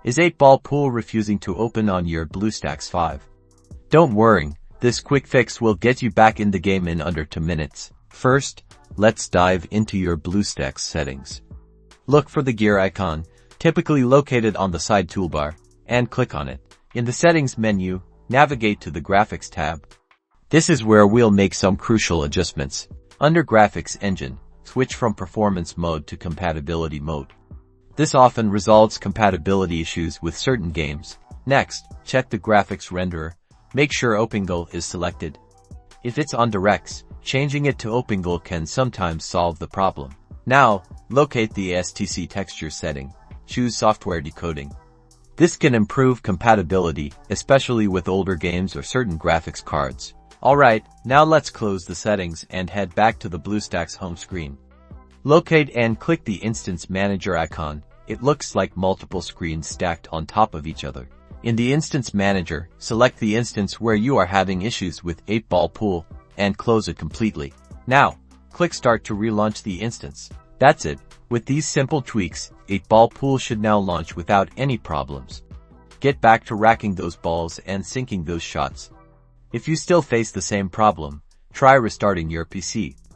Is 8-ball pool refusing to open on your BlueStacks 5? Don't worry, this quick fix will get you back in the game in under 2 minutes. First, let's dive into your BlueStacks settings. Look for the gear icon, typically located on the side toolbar, and click on it. In the settings menu, navigate to the graphics tab. This is where we'll make some crucial adjustments. Under graphics engine, switch from performance mode to compatibility mode. This often resolves compatibility issues with certain games. Next, check the graphics renderer. Make sure OpenGL is selected. If it's on DirectX, changing it to OpenGL can sometimes solve the problem. Now, locate the ASTC Textures setting. Choose Software Decoding. This can improve compatibility, especially with older games or certain graphics cards. Alright, now let's close the settings and head back to the BlueStacks home screen. Locate and click the Instance Manager icon. It looks like multiple screens stacked on top of each other. In the Instance Manager, select the instance where you are having issues with 8-ball pool and close it completely. Now, click Start to relaunch the instance. That's it. With these simple tweaks, 8-ball pool should now launch without any problems. Get back to racking those balls and sinking those shots. If you still face the same problem, try restarting your PC.